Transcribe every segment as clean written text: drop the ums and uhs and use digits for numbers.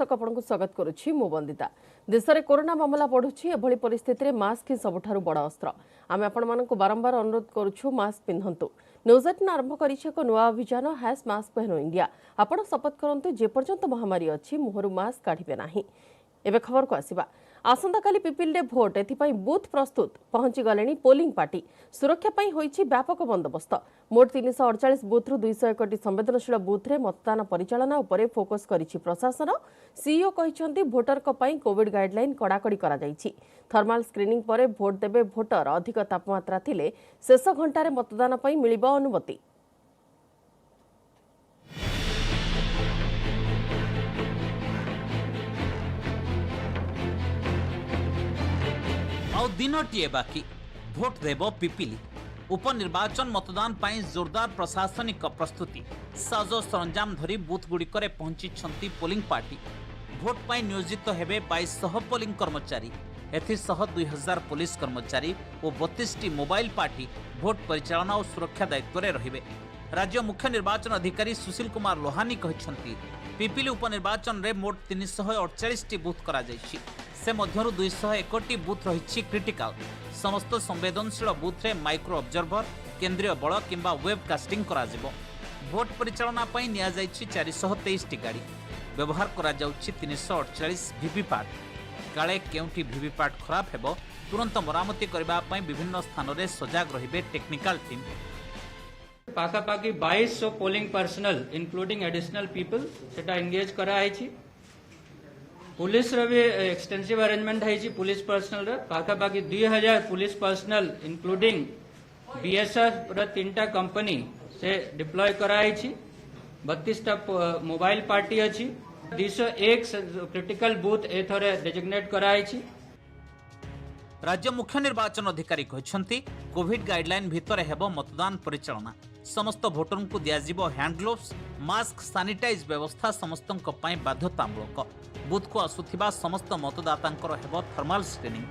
दर्शक आपको स्वागत करुच्ची मु बंदिता। देश में कोरोना मामला बढ़ुची एभली परिस्थिति में मास्क ही सबुठारु बड़ अस्त्र। आम आपण बारंबार अनुरोध करुछु मास्क पिंधंतु। न्यूज 18 आरंभ करिछि एक नुआ अभियान हैश मास्क पहनो इंडिया। आपण शपथ करंतु जे पर्यंत महामारी अछि मुहरु मास्क काढिबे नाही। एबे खबर को आसीबा आसंता काली पिपिल भोट एथिपाई बूथ प्रस्तुत पहुंची गलेनी पोलिंग पार्टी सुरक्षा पाई होईछि व्यापक बंदोबस्त। मोट 348 बूथरु 201 संवेदनशील बूथरे मतदान परिचालना उपरे फोकस करिछि प्रशासन। सीईओ कहिसंती भोटर को पाई कोविड गाइडलाइन कड़ाकड़ी करा जाइछि। थर्माल स्क्रीनिंग परे भोट देबे भोटर अधिक तापमात्रा थिले शेष घंटारे मतदान पाई मिलिबो अनुमति। आउ दिनटीए बाकी भोट देव पिपिली उपनिर्वाचन मतदान पाई जोरदार प्रशासनिक प्रस्तुति साज सरंजाम धरी बूथ गुड़िकरे पहुंची पोलिंग पार्टी। भोट पाई नियोजित हेबे 2200 पोलिंग कर्मचारी एथिसह 2000 पुलिस कर्मचारी और 32टी मोबाइल पार्टी भोट परिचालना और सुरक्षा दायित्व में रहिबे। राज्य मुख्य निर्वाचन अधिकारी सुशील कुमार लोहानी कहते पिपिली उपनिर्वाचन रे मोट 348 बूथ करा जायछि। से मध्यरु 201 बूथ रही क्रिटिकाल। समस्त संवेदनशील बूथ रे माइक्रो ऑब्जर्वर केंद्रीय बल किंबा वेबकास्टिंग करा जिवो। भोट परिचालना पई निया जायछि 423 टी गाड़ी व्यवहार करा जाउछि 348 वीवीपैट। काले केउंटी वीवीपैट खराब हेबो तुरंत मरामती करबा पई विभिन्न स्थान रे सजाग रहिबे टेक्निकल टीम। पाखापाखि 2200 polling personnel including additional people सेटा एंगेज करा आइछि। पुलिस रे भी एक्सटेंसिव अरेंजमेंट है पुलिस पर्सनल रे पाखापाखि 2000 पुलिस पर्सनल इंक्लूडिंग बीएसएफ रे 3टा कंपनी से डिप्लॉय कराई 32टा मोबाइल पार्टी अछि। 201 क्रिटिकल बूथ एथरे डेजिग्नेट कराई। राज्य मुख्य निर्वाचन अधिकारी कहते कोविड गाइडलाइन भितर हेबो मतदान परिचालना। समस्त भोटर को दियाजिबो हैंड ग्लोव्स मास्क सैनिटाइज व्यवस्था समस्तक पई बाध्यतामूलक। बूथ को आसुथिबा समस्त मतदातांकर हेबो थर्माल स्क्रीनिंग।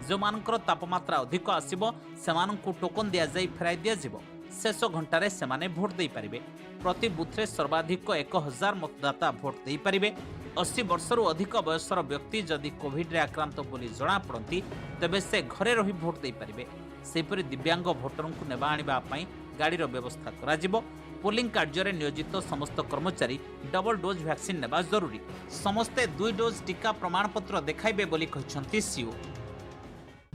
जो मानकर तापमात्रा अधिक आसीबो सेमानंकु टोकन दिया जाई फेराई दिया जिवो। शेष घंटारे सेमाने भोट देई परिबे। प्रति बूथरे सर्वाधिक 1000 मतदाता भोट देई परिबे। 80 वर्षरु अधिक बयसर व्यक्ति जदि कोविड रे आक्रांत बोली जणा पड़ती तेबे से घरे रही भोट देई परिबे। सेपरि दिव्यांग भोटरंकु नेबा आनिबा पई गाड़ीर व्यवस्था करा जिवो। पोलिंग कार्य नियोजित समस्त कर्मचारी डबल डोज वैक्सीन नेबा जरूरी। समस्ते 2 डोज टीका प्रमाणपत्र देखाइबे बोली कहिसंती सीओ।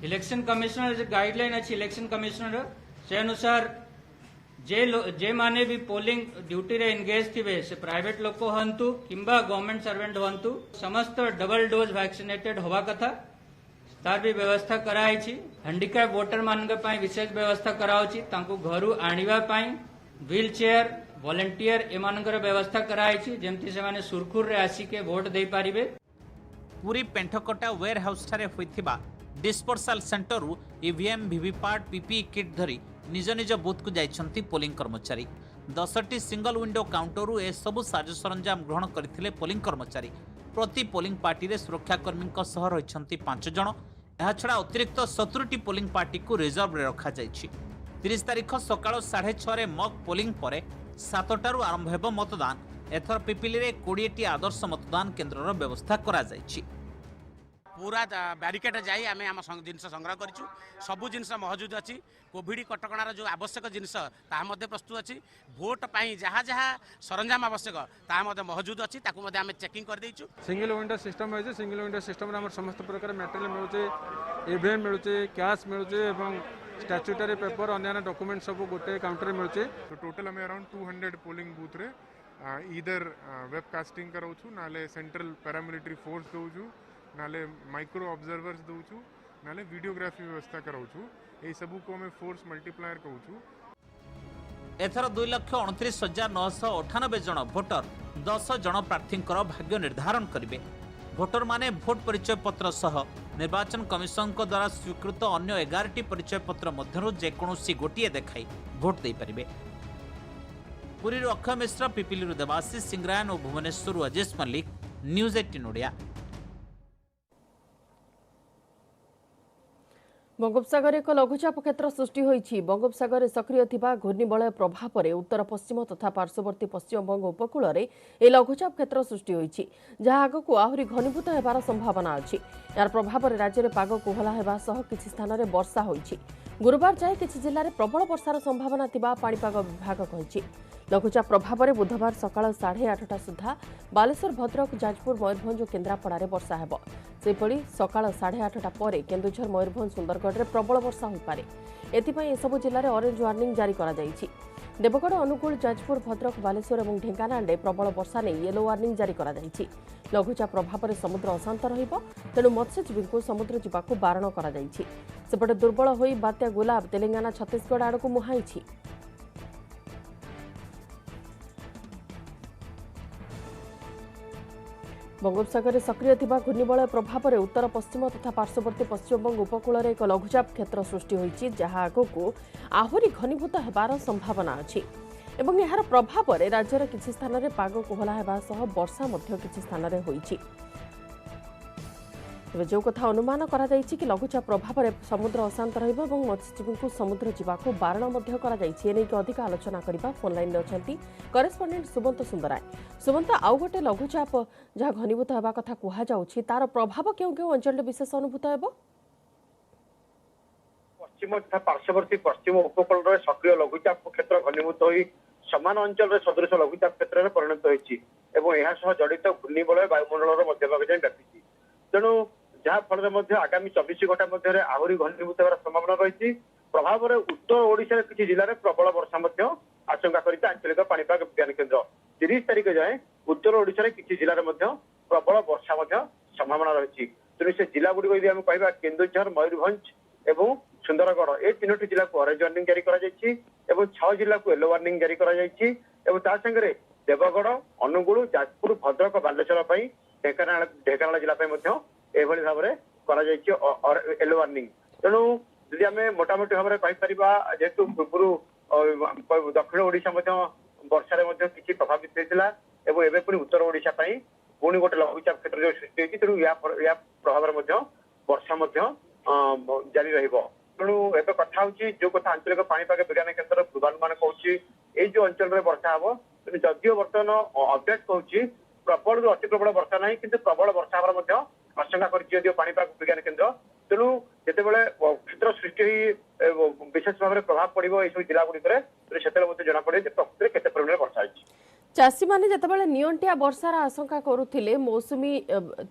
इलेक्शन कमिश्नर जो गाइडलाइन अच्छी इलेक्शन कमिश्नर से अनुसार जे माने भी पोलिंग ड्यूटी रे एंगेज थिबे से प्राइवेट लोक हंतु किंबा गवर्नमेंट सर्वेंट हंतु समस्त डबल डोज वैक्सीनेटेड होवा कथा तार भी व्यवस्था कराई छी। हैंडिकैप वोटर मान पई विशेष व्यवस्था कराउची। तांको घरु आनिबा पई व्हील चेयर वॉलंटियर एमानकर व्यवस्था कराई छी जेमति से माने सुरखुर रे आसी के वोट देई पारिबे। पूरी पेंठकटा वेयर हाउस ठारे होइथिबा डिस्पर्सल सेंटर रु ईवीएम वीवीपैट पीपीई किट धरी निज निज बूथ को जाइछंती पोलिंग कर्मचारी। 10टी सिंगल विंडो काउंटर रु ए सबु साज सरंजाम ग्रहण करथिले पोलिंग कर्मचारी। प्रति पोलिंग पार्टी रे सुरक्षाकर्मी सह रहिछंती 5 जण। एहा छडा अतिरिक्त 70टी पोलिंग पार्टी को रिजर्व रे रखा जाइछि। 30 तारिख सकाळ 6:30 रे मॉक पोलिंग परे 7टारु आरंभ हेबो मतदान। एथर पिपिली रे 20टी आदर्श मतदान केन्द्रर व्यवस्था करा जाइछि। पूरा बैरिकेड जाई आमे आम जिनस संग्रह करिछु। सबु जिनस मौजूद अछि। कोविड कटकणार जो आवश्यक जिनस ता मध्ये प्रस्तुत अछि। भोट पाई जहाँ जहाँ सरंजाम आवश्यक ता मध्ये मौजूद अछि ताकू मध्ये आमे चेकिंग कर देइछु। सिंगल विंडो सिस्टम है। सिंगल विंडो सिस्टम रे हमर समस्त प्रकार मटेरियल मिलुचे ईवीएम मिलुचे कैश मिलुचे एवं स्टैट्यूटरी पेपर अन्य डॉक्यूमेंट सब गोटे काउंटर में मिलुचे। तो टोटल हमें अराउंड 200 पोलिंग बूथ रे इधर वेबकास्टिंग कराउछु नाले सेंट्रल पैरामिलिटरी फोर्स दोछु नाले माइक्रो ऑब्जर्वर्स दोछु नाले वीडियोग्राफी व्यवस्था कराउछु। ए सबु को हमें फोर्स मल्टीप्लायर कहूछु। एथर 2,29,998 जन भोटर 10 जन प्रार्थी भाग्य निर्धारण करेंगे। भोटर माने भोट परिचय पत्र सह निर्वाचन कमिशन को द्वारा स्वीकृत अन्य 11टी परिचय पत्र मध्यरु जेकोसी गोटिए देखाई भोट दे पारिबे। पुरी अक्षय मिश्र, पिपिली देवाशीष सिंगरायन और भुवनेश्वर अजेश मल्लिक, न्यूज 18 ओडिया। बंगोपसागर एक लघुचाप क्षेत्र सृष्टि होईछि। बंगोपसागर सक्रिय थिबा घूर्णिबलय प्रभाव में उत्तर पश्चिम तथा पार्श्ववर्ती पश्चिमबंग उपकूल में यह लघुचाप क्षेत्र सृष्टि होईछि, जहां आगकू आहरी घनीभूत हेबार संभावना अछि। यार प्रभाव में राज्य में पाग कोहला हेबा सह किछि स्थान में वर्षा होईछि। गुरुवार जाए किछि जिल्ला रे प्रबल वर्षार संभावना थिबा पाणीपाग विभाग कहिछि। लघुचाप प्रभाव में बुधवार सकाळ 8:30 सुधा बालेश्वर, भद्रक, जाजपुर, मयूरभंज और केन्द्रापड़ा में वर्षा हेब। सेपरि सकाळ 8:30 पर केन्दुझर, मयूरभंज, सुंदरगढ़ में प्रबल वर्षा होइपारे। एथिपाई एसबु जिल्ला रे ऑरेंज वार्निंग जारी करा जायछि। देवगढ़, अनुगुल, जाजपुर, भद्रक, बालेश्वर और ढेंकानाल में प्रबल वर्षा नहीं येलो वार्निंग जारी करा जायछि। लघुचाप प्रभाव में समुद्र अशांत रहिबो, तेणु मत्स्यजीवी को समुद्र जीवाकू बारण करा जायछि। सेपटे दुर्बल होई बात्या गुलाब तेलंगाना, छत्तीसगढ़ आड़कू मुहाइछि। बंगोपसागर सक्रिय थिबा घूर्णिबलय प्रभाव में उत्तर पश्चिम तथा पार्श्ववर्ती पश्चिमबंग उपकूल में एक लघुचाप क्षेत्र सृष्टि होईछि, जहां आगकू आहरी घनीभूत हेबार संभावना अछि एवं यार प्रभाव में राज्यर किछि स्थान में पाग कोहला हेबा सह वर्षा मध्य किछि स्थान में होईछि। तेज जो कथा अनुमान करा जायछि कि लघुचाप प्रभाव में समुद्र अशांत रहिबो एवं मत्स्यजीवी को समुद्र जीवाकू बारण मध्य करा जायछि। एनै कि अधिक आलोचना करबा फोन लाइन में अछंती करेस्पोंडेंट सुबंत सुंदराय। सुबंत, आउ गोटे लघुचाप जहाँ घनीभूत हेबा कथा कुहा जाउछि, तार प्रभाव केउ केउ अंचल विशेष अनुभूत हेबो? पश्चिम तथा पार्श्ववर्ती पश्चिम उपकूल में सक्रिय लघुचाप क्षेत्र घनीभूत होई समान अंचल सदृश लघुचाप क्षेत्र में परिणत होईछि एवं एहा सह जड़ित घूर्णिबलय वायुमंडल मध्यभाग जाए व्यापीछि। तेणु जहाँ फल आगामी 24 घंटा मध्य आहरी घनीभूत होवार संभावना रही। प्रभाव में उत्तर ओडिशा किसी जिले में प्रबल वर्षा आशंका करछि आंचलिक पाणीपाग विज्ञान केन्द्र। 30 तारिख जाए उत्तर ओडिशा किसी जिले में प्रबल वर्षा संभावना रही। तेणु से जिला गुड़िक यदि आम कह केन्दुझर, मयूरभंज एवं सुंदरगढ़ ए 3टी जिला को ऑरेंज वार्निंग जारी करा जायछि एवं 6 जिला को येलो वार्निंग जारी करा जायछि एवं ता संगे देवगढ़, अनुगुल, जाजपुर, भद्रक, बालेश्वर ढेंकानाल जिला एभली भाव में करा जायछि येलो वार्निंग। तेणु यदि आम मोटामोटी भाव में कहीपर जेहेतु पूर्व दक्षिण ओडिशा वर्षा किसी प्रभावित होता है एवं पुणी उत्तर ओडिशा पुणी गोटे लघुचाप क्षेत्र जो सृष्टि होती तेणु या प्रभाव में वर्षा जारी रहिबो। तेणु एबे कथा होची जो कथा आंचलिक पाणीपाग विज्ञान केन्द्र पूर्वानुमान कहूची ए जो अंचल में वर्षा हबो, तेणु जदियो बर्तमान अपडेट कहूची प्रबल अति प्रबल वर्षा नहीं किंतु प्रबल वर्षा हबार मध्य आशंका करछि जदियो पाणीपाग विज्ञान केन्द्र। तेणु जेतेबेले क्षेत्र सृष्टि विशेष भाव में प्रभाव पड़ो ये जिला गुड़िक से जना पड़े प्रकृति केते परिमाण वर्षा होइछि। चाषी मैंने जितेबाला नियंटिया वर्षार आशंका करुथिले मौसुमी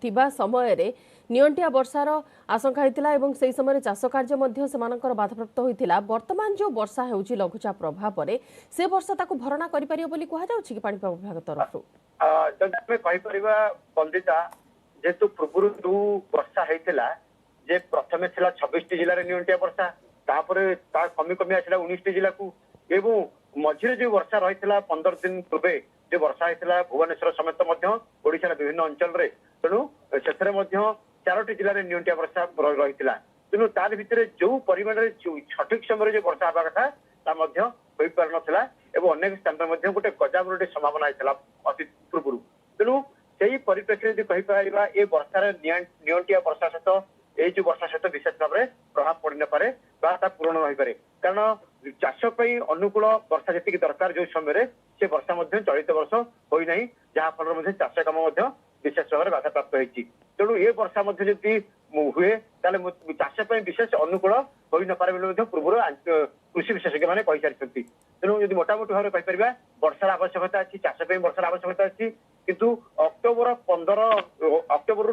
थिबा समय रे नियंटिया वर्षार आशंका होइतिला एवं सेही समय चाष कार्य मध्य सेमानकर बाधाप्राप्त होइतिला। वर्तमान जो वर्षा हेउची लघुचाप प्रभाव रे से वर्षा ताकू भरणा करि परियो बोली कहा जाउछि कि पाणीपाग विभाग तरफ जदि आमे कहि परिबा बंदिता जेतु पूर्व जो वर्षा हेइतिला जे प्रथमे थिला 26 जिल्ला रे नियंटिया वर्षा, तापरे ता कमी कमी आसिला 19 जिल्ला को एवं मझिरे जो वर्षा रही 15 दिन पूर्वे जो वर्षा होता भुवनेश्वर समेत ओडिशा विभिन्न अंचल रे। तेणु से 4टी जिले में नियंटिया वर्षा रही। तेणु तार भितर जो परिमाण सठिक समय जो वर्षा हवा कथा हो पार नाला एवं अनेक स्थान में गोटे गजावर संभावना होता अति पूर्व। तेणु से परिप्रेक्षी यदि कहीपर ये वर्षार नियंटिया वर्षा सहित ये जो वर्षा सहित विशेष भाव में प्रभाव पड़ न पारे पूरण रही पारे। कारण चाष अनुकूल वर्षा जी दरकार जो समय से वर्षा चलित वर्ष होना जहाँ फल चाष कम विशेष भाव में बाधाप्राप्त होती। तेणु ये वर्षा जदि हुए चाष विशेष अनुकूल हो न पारे पूर्व कृषि विशेषज्ञ मैंने कही सारी। तेणु यदि मोटामोटी भाव में कहीपर वर्षार आवश्यकता अच्छी चाष वर्षार आवश्यकता अच्छी किंतु अक्टोबर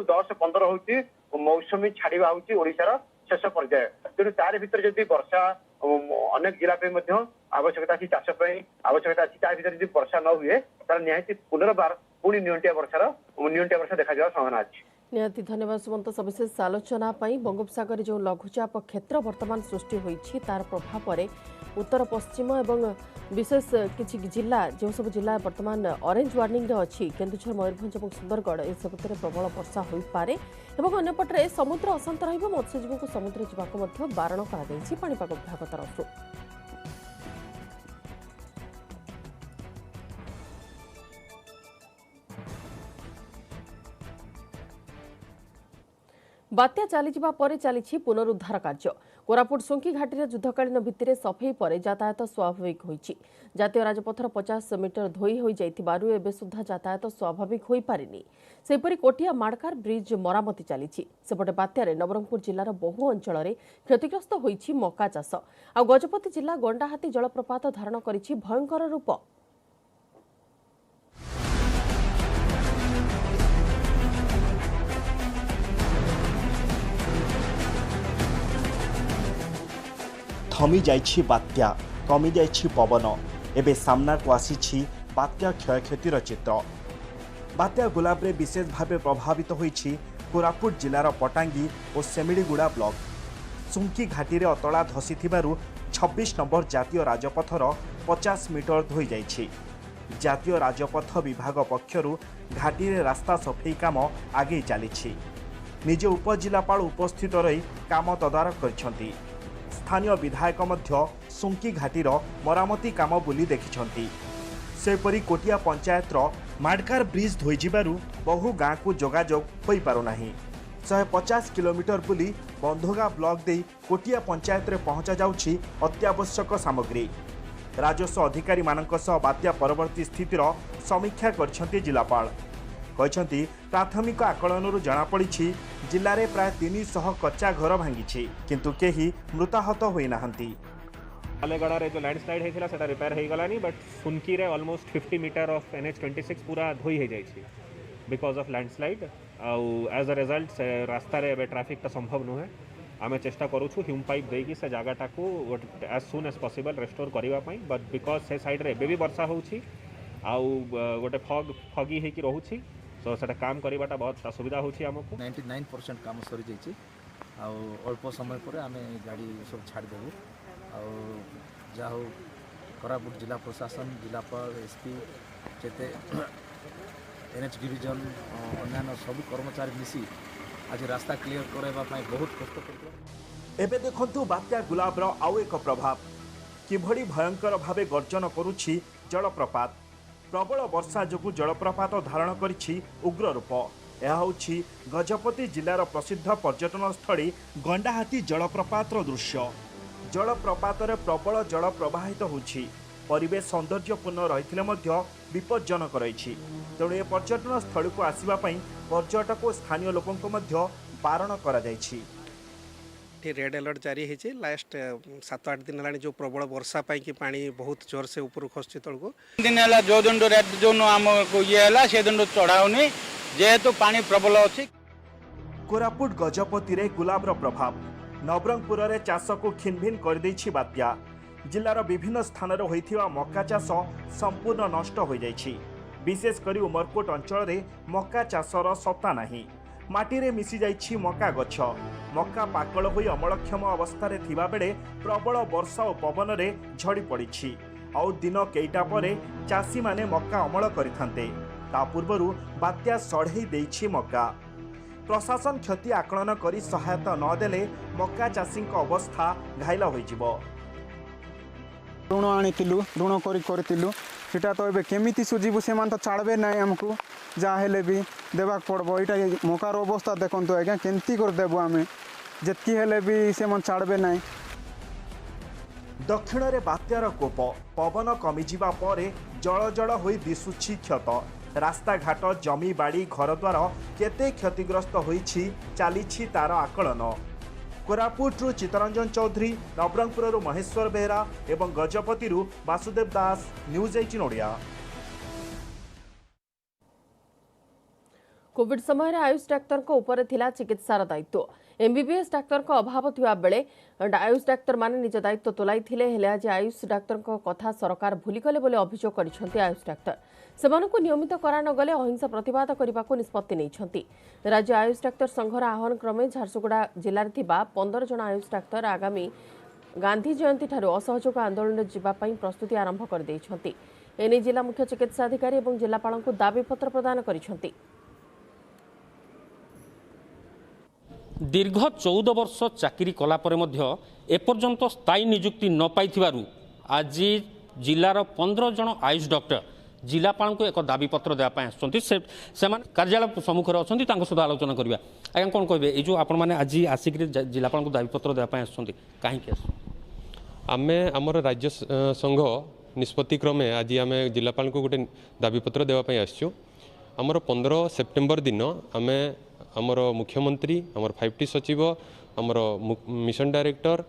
10-15 हूँ मौसुमी छाड़ा हूँ ओडिशार शेष पर्याय। तेणु तार भीतर जदि वर्षा अनेक जिला आवश्यकता अच्छी चाष आवश्यकता अच्छी तार भीतर वर्षा न हुए तार निहाती पुनर्बार पुणी नियंटिया वर्षा देखा संभावना अच्छी। निहाती धन्यवाद सुमंत सविशेष आलोचना पाई। बंगोपसागर जो लघुचाप क्षेत्र वर्तमान सृष्टि होईछि तार प्रभाव में उत्तर पश्चिम एवं विशेष किछि जिला जो सब जिला वर्तमान ऑरेंज वार्निंग रे अछि केन्दुझर, मयूरभंज और सुंदरगढ़ ए सबुतरे प्रबल वर्षा होई पारे एवं अन्यपटे समुद्र अशांत रहिबो। मत्स्यजीवी को समुद्र जीवाक मध्य बारण करा दैछि पाणीपाग विभाग तरफ। बात्या चलीजा पर चली पुनरुद्धार कार्य कोरापुट सुंकी घाटी युद्धकालीन भित्तिरे सफेई पर यातायात स्वाभाविक होइछि। जातीय राजपथर 50 मीटर धोई हो जाइथिबारु एबे सुद्धा यातायात स्वाभाविक होई पारिनी। सेपरि कोटिया माड़कार ब्रिज मरामती चलीछि। सेपटे बात्यारे नवरंगपुर जिल्लार बहु अंचल क्षतिग्रस्त होइछि मका चाष। आ गजपति जिल्ला गंडाहाती जलप्रपात धारण करिछि भयंकर रूप। थमी जाइछि बात्या कमी जाइछि पवन एबे सामना को आसीछि बात्या क्षयक्षतिर चित्र। बात्या गुलाब रे विशेष भावे प्रभावित होइछि कोरापुट जिलार पटांगी और सेमिड़ीगुड़ा ब्लॉक। सुंकी घाटी रे अतला धसी थिबारु 26 नंबर जातीय राजपथर 50 मीटर धोई जाइछि। जातीय राजपथ विभाग पक्षरु घाटी रे रास्ता सफेई काम आगे चलीछि। निजे उपजिलापाल उपस्थित रही काम तदारख करछंती। स्थानीय विधायक मध्य सुंकी घाटीर मरामती काम बुली देखिछंती। सेपरि कोटिया पंचायतर माड़कार ब्रिज धोई जिबारु बहु गाँ को जोगाजोग होई पारो नाही। 150 किलोमीटर बुली बंधोगा ब्लॉक दे कोटिया पंचायत रे पहुंचा जाउछि अत्यावश्यक सामग्री। राजस्व अधिकारी मानक सह बात्या परवर्ती स्थितिर समीक्षा करछंती जिलापाल। कहछंती प्राथमिक आकलनरु जणा पड़िछि जिल्ला रे प्राय 300 कच्चा घर भांगिछि किंतु केही मृताहत होई नाहंती। आलेगड़ा रे जो लैंडस्लाइड हेथिला सेटा रिपेयर हेई गलानी बट सुनकी रे ऑलमोस्ट 50 मीटर ऑफ NH26 पूरा धोई हे जाइछि बिकॉज ऑफ लैंडस्लाइड। आउ एज अ रिजल्ट से रास्ता रे बे ट्रैफिक ता संभव नुहे। आमे चेष्टा करूछु ह्यूम पाइप देकी से जगहटा को as soon as possible restore करिवा पई बट बिकॉज से साइड रे बेबी वर्षा होउछि आउ गोटे फगी हे कि रहउछि सो सेटा काम करिवाटा बहुत असुविधा होउछि हमको। 99% काम सरी जाइछि आउ अल्प समय पर आमे गाड़ी सब छाड़ देबु आउ जाहो कोरापुट जिला प्रशासन जिलापाल SP जेते NH डिविजन अन्य सब कर्मचारी मिसी आज रास्ता क्लियर करबा पई बहुत कष्ट करथि। एबे देखंतु बात्या गुलाबर आउ एक प्रभाव किभଳି भयंकर भावे गर्जन करुछि जलप्रपात। प्रबल वर्षा जोगु जलप्रपात धारण करिछि उग्र रूप। यह होछि गजपति जिलार प्रसिद्ध पर्यटन स्थली गंडाहाती जलप्रपातर दृश्य। जलप्रपात रे प्रबल जल प्रवाहित होछि। परिवेश सौंदर्यपूर्ण रहिथिले मध्य विपज्जनक रहिछि। तेणु ए पर्यटन स्थल को आसीबा पई पर्यटक और स्थानीय लोकंक मध्य बारण करा जाइछि। रेड अलर्ट जारी है लास्ट 7-8 दिन है जो प्रबल वर्षा पाई कि पानी बहुत जोर से ऊपर खसुची तलको दिन है जो दिन रेड जोन आमको ये है से दिन चढ़ाऊनी जेहेतु पानी प्रबल अच्छी। कोरापुट गजपति रे गुलाबर प्रभाव नवरंगपुर रे चाष को खिनभिन कर देछि बात्या। जिल्लार विभिन्न स्थान रे होइथिबा मक्का चाष संपूर्ण नष्ट हो जाइछि। विशेष करी उमरकोट अंचल रे मक्का चाषर सत्ता नाही। माटी रे मिसी जाइछि मक्का गछ। मक्का पाकल होई अमलक्षम अवस्था रे थिबा बेले प्रबल वर्षा और पवन रे झड़ी पड़िछि। आउ दिन केइटा परे चासी माने मक्का अमल करिथान्ते ता पूर्वरु बात्या सढ़ेई देइछि मक्का। प्रशासन क्षति आकलन करी सहायता न देले मक्का चाषी अवस्था घाइला होई जिवो। ऋण आनीलु ऋण करथिलु सेटा तो एबे केमिति सुझिबु सेमान तो छाड़बे नाही हमकु जा हेले भी देबाक पड़बो। एटा मकार अवस्था देखंतु आज्ञा केंती कर देबो आमे जेतकी हेले भी सेमान छाड़बे नाही। दक्षिण रे बात्यार कोप पवन कमिजिबा परे जल जल होई दिसुछि क्षत। रास्ता घाट जमी बाड़ी घरद्वार केते क्षतिग्रस्त होइछि चालिछि तार आकलन। कोरापुट चित्तरंजन चौधरी, नवरंगपुर महेश्वर बेहरा एवं गजपति वासुदेव दास, न्यूज 18 ओडिया। कोविड समय आयुष डाक्तर को ऊपर थिला चिकित्सार दायित्व। MBBS डाक्तर को अभाव थिबा बेले आयुष डाक्तर माने निज दायित्व तुलाई थिले हेले आज आयुष डाक्तर को कथा सरकार भूली गले बोले अभियोग करिसंती आयुष डाक्तर। सेमानकु नियमित करा न गले अहिंसा प्रतिवाद करने को निष्पत्ति नैछंती। राज्य आयुष डाक्तर संघर आह्वान क्रमे झारसुगुड़ा जिले में 15 जन आयुष डाक्तर आगामी गांधी जयंती ठारू असहयोग आंदोलन जीवाई प्रस्तुति आरंभ कर देइछंती। एने जिला मुख्य चिकित्सा अधिकारी और जिलापाल को दाबीपत्र प्रदान करिसंती। दीर्घ 14 वर्ष चाकरी कलापर एपर्यंत स्थायी नियुक्ति न पाई आज जिलार 15 जन आयुष डॉक्टर जिलापाल को एक दाबीपत्र देवाई से कार्यालय सम्मुखें अच्छा सहित आलोचना करवा आज्ञा कौन कहे ये जो आपण मैंने आज आसिक जिलापाल को दाबीपत्र देवाई कहीं आमे आमर राज्य संघ निष्पत्ति क्रमे आज आम जिलापाल को गोटे दाबीपत्र देवाई आसचु आमर 15 सेप्टेम्बर दिन आमे आमर मुख्यमंत्री आमर 5T सचिव आमर मिशन डायरेक्टर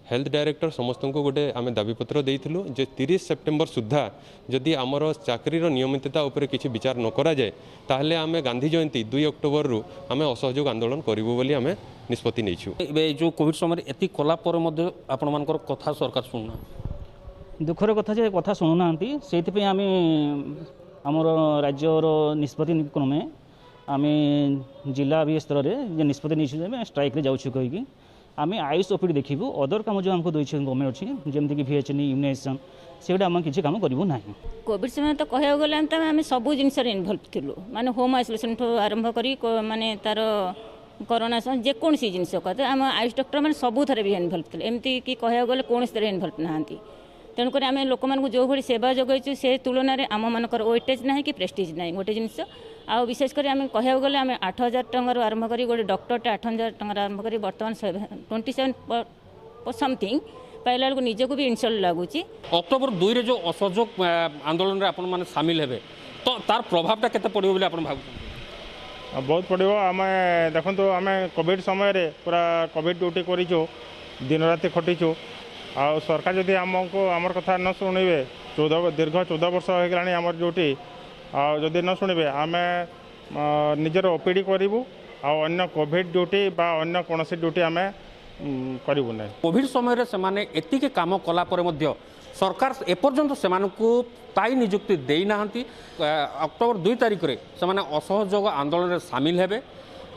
हेल्थ डायरेक्टर समस्त को गोटे आम दाबीपत्र देइथिलु जे 30 सेप्टेम्बर सुधा जदि आमर चाकरीर नियमितता उपरे किछि विचार न करा जाए ताहले आमे गांधी जयंती 2 अक्टोबर रु आमे असहयोग आंदोलन करिवु बोली आमे निष्पत्ति नैछु। जो कोविड समय एति कला पर मध्य आपण मानकर कथा सरकार सुनना दुखर कथा जे कथा शुणुना से आम आमर राज्यर निष्पत्ति क्रमे आम जिला भी स्तर में निष्पत्ति नहीं स्ट्राइक जाऊँ कहीकि आम आयुष ओपीडी देखू अदर कम जो आमको दूसरे गवर्नमेंट अच्छी जमीक VHNE इम्यूनाइजेशन से आम किसी कम करूँ ना। कोविड समय तो कह गले आम सब जिनस इनवल्व थिलु माने होम आइसोलेशन आरंभ करी माने तार कोरोना जेकोसी जिनस कहते आम आयुष डॉक्टर मैंने सबू थे भी इनवल्व थे एमती कि कह गले कौन इनवल्व नहांती तेणुक आम लोक मानक जो भाई सेवा जोगैचु से तुलन में आम मानकर वेटेज ना कि प्रेस्टिज ना गोटे जिनस आ विशेषकर आम कह गले आम 8,000 टंकार आरंभ करी गोटे डॉक्टरटे 8,000 टंकार आरंभ करी बर्तमान 27 समथिंग पाइला बेलू निजक भी इनसल्ट लगुच। अक्टोबर 2 रे जो असहयोग आंदोलन में आपण माने शामिल हेबे तो तार प्रभावटा केते पड़िबो बोली आपण भाबु बहुत पड़ो आम देखो आम कोविड समय पूरा कोविड ड्यूटी करूँ दिन राति खटीचु आ सरकार जदि आमको आमर कथा न शुणे दीर्घ 14 वर्ष हो गलानी आमर ड्यूटी जदि न शुणे आम निजर ओपीडी करूँ अन्य कोविड ड्यूटी बा अन्य कौन ड्यूटी आम करूँ ना। कोविड समय से माने एतिके काम कला परे मध्य सरकार एपर्यंत सेमानकु ताई नियुक्ति देना अक्टोबर 2 तारिख रे सेमाने असहयोग आंदोलन में सामिल हेबे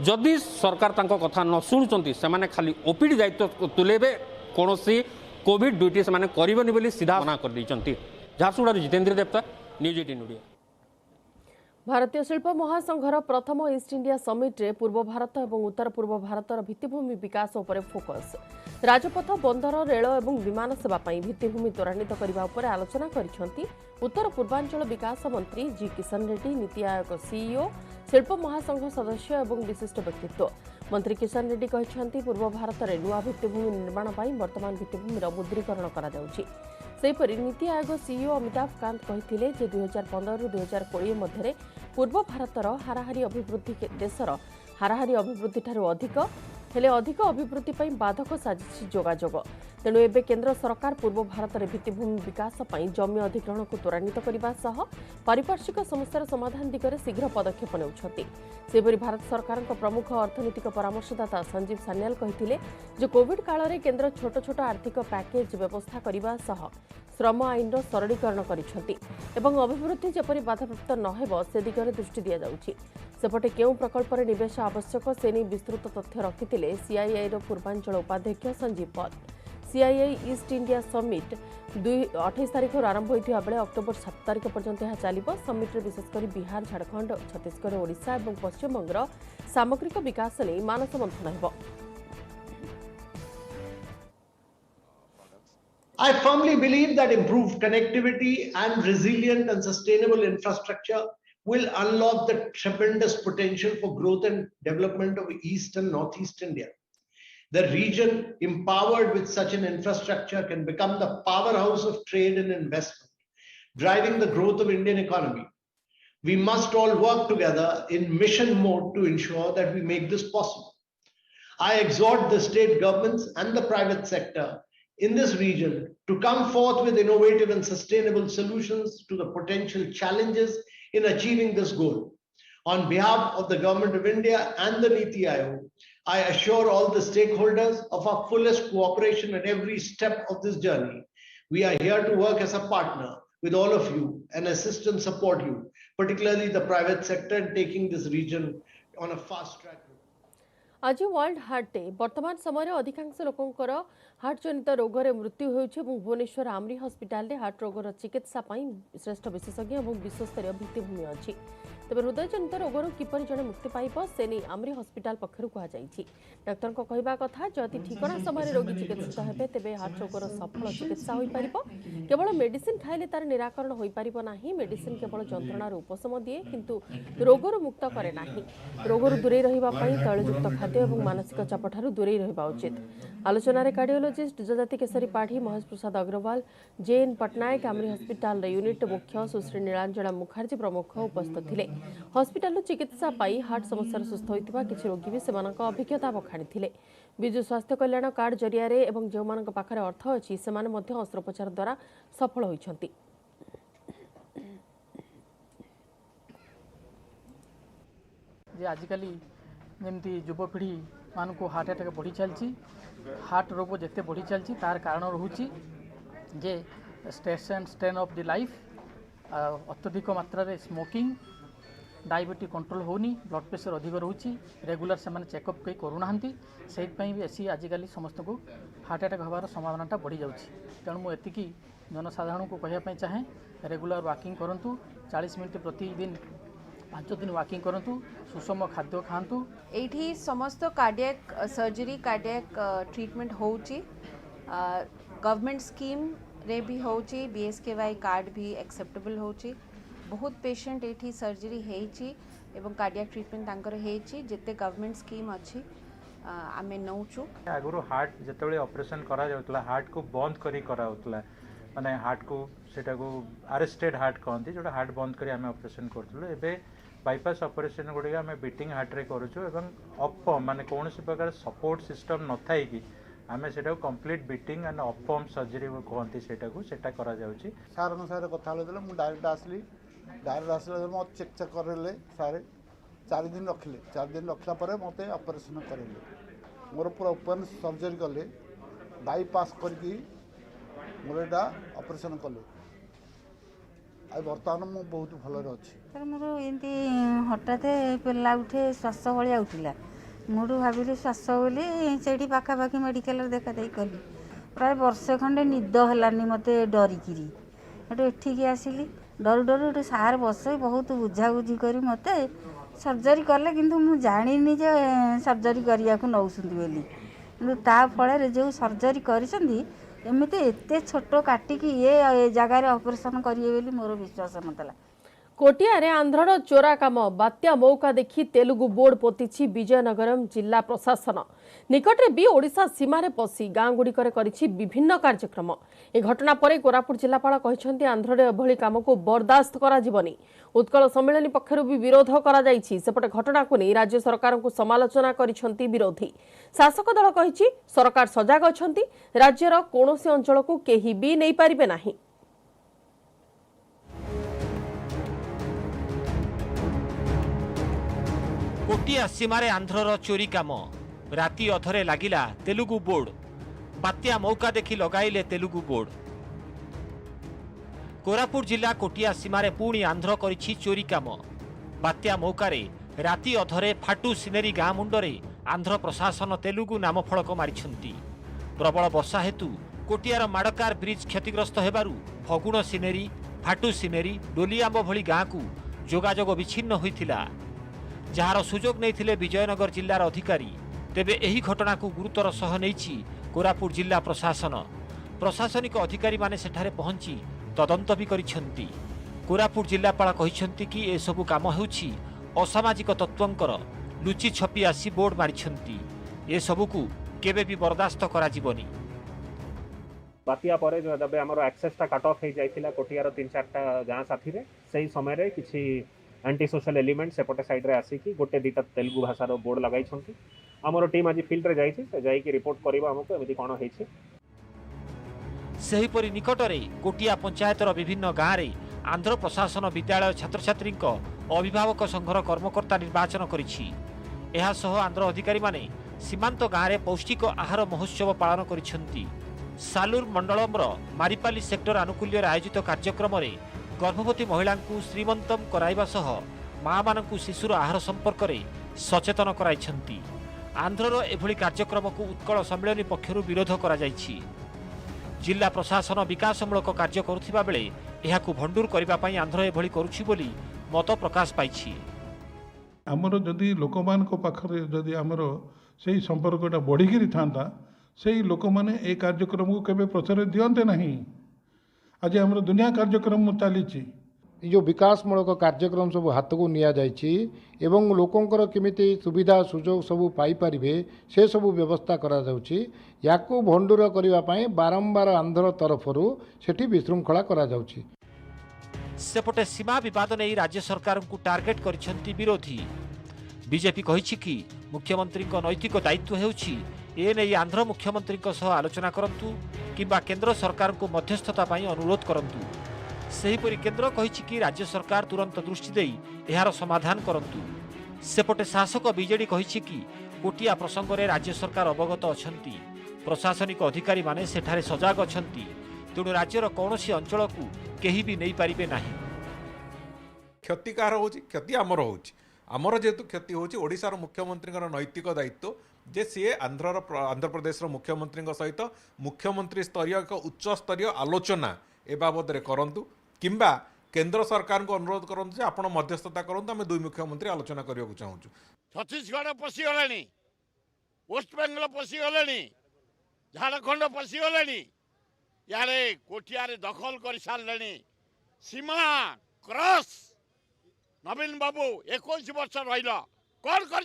जदि सरकार तांको कथा न शुणुचंती सेमाने खाली ओपीडी दायित्व तुलेबे कोनोसी कोविड ड्यूटी से करबनी बोली सीधा मना कर दैछंती। झारसुगुड़ा जितेंद्र देवता न्यूज 18 ओडिया। भारतीय शिल्प महासंघर प्रथम ईस्ट इंडिया समिट रे पूर्व भारत और उत्तर पूर्व भारतर भित्तिभूमि विकास उपर फोकस राजपथ बंदर रेल और विमान सेवा पई भित्तिभूमि त्वरान्वित करबा उपर आलोचना करिसेंती उत्तर पूर्वांचल विकास मंत्री जी किशन रेड्डी नीति आयोग सीईओ शिल्प महासंघ सदस्य और विशिष्ट व्यक्तित्व मंत्री किशन रेड्डी कहते पूर्व भारत में नुआ भित्तिभूमि निर्माण पर वर्तमान भित्तिभूमि मुद्रीकरण कर नीति आयोग सीईओ अमिताभ कांत कहते 2015 ରୁ 2020 मध्य पूर्व भारतर हाराहारी अभिवृद्धि देशर हाराहारी अभिवृद्धि ठारू अधिक हेले अधिक अभिवृद्धि पर बाधक साजिश जोगाजोग तेणु एबे केंद्र सरकार पूर्व भारत में भित्तिभूमि विकास पर जमी अधिग्रहण को त्वरान्वित करने सह पारिपार्श्विक समस्यार समाधान दिगरे शीघ्र पदक्षेप नेउछंती। भारत सरकार प्रमुख अर्थनैतिक परामर्शदाता संजीव सान्याल कहते कोविड काल में केंद्र छोट छोट आर्थिक पैकेज व्यवस्था करने सह श्रम आईन सरलीकरण करिसेंती एवं अभिवृद्धि जेपरि बाधाप्राप्त नहेब से दिगरे दृष्टि दिया जाउछि। सेपटे केउ प्रकल्प रे निवेश आवश्यक से नहीं विस्तृत तथ्य रखिथिले सीआईआई रो पूर्वांचल उपाध्यक्ष संजीव पद। सीआईआई ईस्ट इंडिया समिट 28 तारिख आरंभ होइथिबा बेले अक्टोबर 7 तारिख पर्यंत यह चलिबो। समिट रे विशेषकर बिहार झारखंड छत्तीसगढ़ ओडिशा और पश्चिम बंगर सामग्रिक विकास नहीं मानस मंथन हेबो। I firmly believe that improved connectivity and resilient and sustainable infrastructure will unlock the tremendous potential for growth and development of East and Northeast India. The region, empowered with such an infrastructure, can become the powerhouse of trade and investment, driving the growth of Indian economy. We must all work together in mission mode to ensure that we make this possible. I exhort the state governments and the private sector in this region to come forth with innovative and sustainable solutions to the potential challenges in achieving this goal. On behalf of the Government of India and the Niti Aayog, I assure all the stakeholders of our fullest cooperation at every step of this journey. We are here to work as a partner with all of you and assist and support you, particularly the private sector, in taking this region on a fast track. आज world heart day वर्तमान समय अधिकांश लोकंकर heart जनित रोग रे मृत्यु होउछि এবং Bhubaneswar Amri hospital रे हार्ट रोगर चिकित्सा पई श्रेष्ठ विशेषज्ञ और विश्वस्तरीय भित्तिभूमि अछि। तेज हृदयजनित रोगर किपर जड़े मुक्ति पाइब से नहीं आमरी हस्पिटाल पक्षर कहुई। डाक्तर कहवा कथा जदि ठिकना समय रोगी चिकित्सित हेबे तेबे हार्ट रोगर सफल चिकित्सा हो पार। केवल मेडिसिन खाइले तार निराकरण हो पारिब नाही। मेडिसिन केवल जंत्रणार उपशम दिए किंतु रोगर मुक्त करे नाही। रोगर दूरे रहिबा पई तैलयुक्त खाद्य और मानसिक चापठारु दूरे रहिबा उचित। आलोचना cardiologist Jajati Kesari Pathi, Mahesh Prasad Agarwal, JN Patnaik, AMRI hospital unit मुख्य सुश्री नीलांजना मुखर्जी प्रमुख उपस्थित थिले। हस्पिटाल चिकित्सा पाई हार्ट समस्या सुस्थ होइतिबा किछि रोगी भी सेमानक अभिज्ञता बखाणिथिले। विजु स्वास्थ्य कल्याण कार्ड जरिया एवं जो मानक पाखरे अर्थ अछि सेमाने मध्य अस्त्रोपचार द्वारा सफल होइछन्ति। जे आजिकली जमती युवपीढ़ी मानक हार्ट अटैक बढ़ी चलती, हार्ट रोग जिते बढ़ी चलती तार कारण रोचे जे stress and strain of the life, अत्यधिक मात्रा रे स्मोकिंग, डायबिटीज कंट्रोल होनी, ब्लड प्रेशर अधिक रोचे, रेगुलर से चेकअप कई करूना से बेसी आजिकल समस्त को हार्ट अटैक होबार संभावनाटा बढ़ी जाऊँगी। तेणु मुझे जनसाधारण को कहवाई चाहे रेगुलर वॉकिंग करूँ, 40 मिनट प्रतिदिन 5 दिन वॉकिंग करूँ, सुषम खाद्य खातु। एठी समस्त कार्डियक सर्जरी कार्डियक ट्रीटमेंट होउची, गवर्नमेंट स्कीम रे भी होउची, बीएसकेवाई कार्ड भी एक्सेप्टेबल होउची। बहुत पेशेंट एठी सर्जरी हेची एवं कार्डियक ट्रीटमेंट तांकर हेची जेते गवर्नमेंट स्कीम अछि आमे नौचु। आगुरु हार्ट जेतेबेले ऑपरेशन करा जाउतला हार्ट को बंद करी करा होतला, माने हार्ट को सेटा को अरेस्टेड हार्ट कहंती, जोटा हार्ट बंद करी आमे ऑपरेशन करथुलो। एबे बाईपास ऑपरेशन गुडी आमे बीटिंग हार्ट रे करूछु एवं अपम माने कोनोसी प्रकार सपोर्ट सिस्टम न थाई कि आमे सेटा को कंप्लीट बीटिंग एंड अपम सर्जरी कहंती, सेटा को सेटा करा जाउची। सार अनुसार कथा होले मु डायरेक्ट आसली मो चेक करले सारे 4 दिन रखले, 4 दिन रखला परे मते ऑपरेशन करले, मोर पूरा ओपन सर्जरी कले, बाईपास करके मोर एटा ऑपरेशन कले। आई बर्तमान मु बहुत भल रे अछि। सर मोर एंती हठात पेला उठे श्वास भलिया उठिला, मुडू भाविली श्वास बोली सेठी पाखा पाखी मेडिकल देखा देई कली। प्राय वर्षे खंडे निद हलानी मते डरिकिरी एठो एठिकी आसिली। डर डर गोटे सार बसई बहुत बुझाबुझी करी मते सर्जरी कले, किंतु मु जानिनी जे सर्जरी करिया को नौसुंदी बोली, किंतु ता फळे जो सर्जरी करिसंदी एमिते एते छोट काटिकी ये जगार ऑपरेशन करिए बोली मोर विश्वास नतला। कोटिया रे आंध्रर चोरा काम बात्या मौका देखी तेलुगु बोर्ड पोतिछि विजयनगरम जिला प्रशासन। निकटरे भी ओडिशा सीमारे पसी गाँ गुड़िकर करिछि विभिन्न कार्यक्रम। ए घटना परे कोरापुट जिलापाल कहिसंती आंध्ररे एभली काम को बर्दाश्त करा जिवनी। उत्कल सम्मेलन पक्षरु भी विरोध करा जाइछि। सेपटे घटना को नै राज्य सरकार को समालोचना करिसंती विरोधी। शासक दल कहिछि सरकार सजाग अछंती, राज्यर कोनोसी अंचल को केही भी नै पारिबे नाही। कोटिया सीमारे आंध्रर चोरी काम राति अधरे लागिला तेलुगु बोर्ड, बात्या मौका देखि लगाइले तेलुगु बोर्ड। कोरापुट जिला कोटिया सीमारे पुणी आंध्र करिछि चोरी काम। बात्या मौकारे राति अधरे फाटू सिनेरी गाँ मुंडरे आंध्र प्रशासन तेलुगु नामफलक मारिछंती। प्रबल वर्षा हेतु कोटियार माडकार ब्रिज क्षतिग्रस्त हेबारु फगुण सिनेरी, फाटू सिनेरी, डोलिआंब भली गाँ को जोगाजोग विच्छिन्न होइथिला, जार सुजोग नैथिले विजयनगर जिल्लार अधिकारी। तेबे एही घटना को गुरुतर सह नैछि कोरापुट जिला प्रशासन। प्रशासनिक अधिकारी माने सेठारे पहुंची तदंत भी करिसेंती। कोरापुट जिलापाल कहिसेंती कि ए सबु काम हेउछि असामाजिक तत्वंकर लुचि छपी आसी बोर्ड मारिसेंती। ए सबुकु केबे भी बर्दाश्त करा जिवनी। बातिया परे जब आमर एक्सेसटा काट ऑफ हो जाइथिला कोटियार 3-4टा गाँ साथी रे, सही समय रे किछि एंटी सोशल एलिमेंट सेपटे साइड रे आसिकी गोटे 2टा तेलुगु भाषार बोर्ड लगाइछंती। आमर टीम आज फील्ड रे जाइछि, से जाइकी रिपोर्ट करबा हमको एमिति कोन हेछि। सेहीपरि निकटरे कोटिया पंचायतर विभिन्न गाँ रे आंध्र प्रशासन विद्यालय छात्र छात्री अभिभावक संघर कर्मकर्ता निर्वाचन करिछि। एहा सह आंध्र अधिकारी माने सीमांत गाँ रे पौष्टिक आहार महोत्सव पालन करिसेंती। सालुर मंडलमर मारिपाली सेक्टर आनुकूल्य आयोजित कार्यक्रम रे गर्भवती महिला श्रीमंतम कराइबा सह माँ मानकु शिशुर आहार संपर्क में सचेतन कराइछंती। आंध्रर एभली कार्यक्रम को उत्कल सम्मेलन पक्षरु विरोध करा जाइछि। जिला प्रशासन विकासमूलक कार्य करुथिबा बेले एहाकु भंडूर करिबा पई आंध्र एभली करुछि बोली मत प्रकाश पाई। आमर जदि लोक मान पाखरे जदि आमर से संपर्कटा बढ़िकी था से लोक मैंने ये कार्यक्रम को केवे प्रचार दियंते नहीं। आज आमर दुनिया कार्यक्रम चली जो विकासमूलक कार्यक्रम सब हाथ को निया जाइछि एवं लोकंकर केमिति सुविधा सुजोग सब पाई परिबे से सब व्यवस्था करा जाउछि। याकू भंडूर करिवा पई बारंबार आंध्र तरफरु सेठी विशृंखला करा जाउछि। सेपटे सीमा विवाद नहीं राज्य सरकार को टार्गेट करिसेंती विरोधी। बीजेपी कहिछि कि मुख्यमंत्री नैतिक दायित्व हेउछि ए नहीं आंध्र मुख्यमंत्री सह आलोचना करंतु किंबा केंद्र सरकार को मध्यस्थता पई अनुरोध करंतु। सेहीपरि केंद्र कहिछि कि राज्य सरकार तुरंत दृष्टि देई एहार समाधान करंतु। सेपटे शासक बीजेडी कहिछि कि कोटिया प्रसंग में राज्य सरकार अवगत अछंती, प्रशासनिक अधिकारी माने सेठारे सजाग अछंती, तेणु राज्यर कौनसी अंचल को केही भी नहीं पारिबे नाही। क्षति कार होछि? क्षति आमर होछि। आमर जेतु क्षति होछि ओडिशार मुख्यमंत्री नैतिक दायित्व जे सी आंध्र प्रदेश मुख्यमंत्री सहित मुख्यमंत्री स्तरीय एक उच्च स्तरीय आलोचना ए बाबद करंतु किंबा केंद्र सरकार को अनुरोध करंतु जे आपण मध्यस्थता करंतु आमे दुई मुख्यमंत्री आलोचना करिया चाहूँ। छत्तीसगढ़ पशिगले, वेस्ट बेंगल पशिगले, झारखंड पशिगले, यारे कोठियारे दखल कर सारे सीमा क्रॉस। नवीन बाबू 21 वर्ष रहिला कौन कर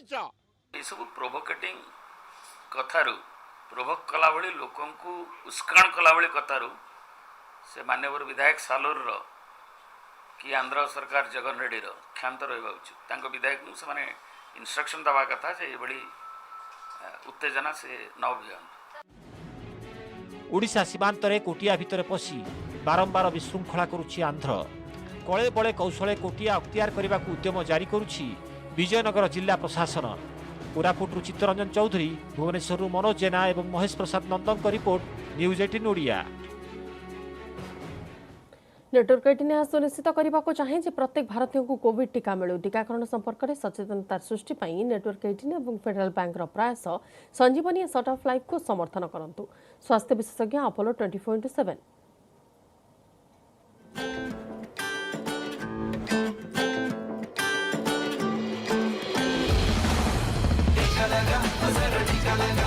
सब प्रोभोकेटिंग कथारू प्रोभोक कला भली लोकन को उस्काण कला भली कथारू से माननीय विधायक सालोर कि आंध्र सरकार जगन रेड्डी क्षांत रहा उचित विधायक से माने इंस्ट्रक्शन दवा कथा से ये उत्तेजना से न भियान। ओडिशा सीमांत रे कोटिया भितर पशी बारंबार विशृंखला करुछि आंध्र। कले बले कौशले कोटिया अख्तियार करने को उद्यम जारी करुछि विजयनगर जिला प्रशासन। कोरापुटरू चित्तरंजन चौधरी, भुवनेश्वर मनोज जेना एवं महेश प्रसाद नंदन रिपोर्ट, न्यूज 18 ओडिया। नेटवर्क 18 सुनिश्चित करने को चाहे प्रत्येक भारतीय को कोविड टीका मिलू। टीकाकरण संपर्क में सचेतनता सृष्टि नेटवर्क 18 और फेडरल बैंक प्रयास संजीवनी शॉर्ट ऑफ लाइफ को समर्थन करंतु। स्वास्थ्य विशेषज्ञ अपोलो 24/7। टीका लगा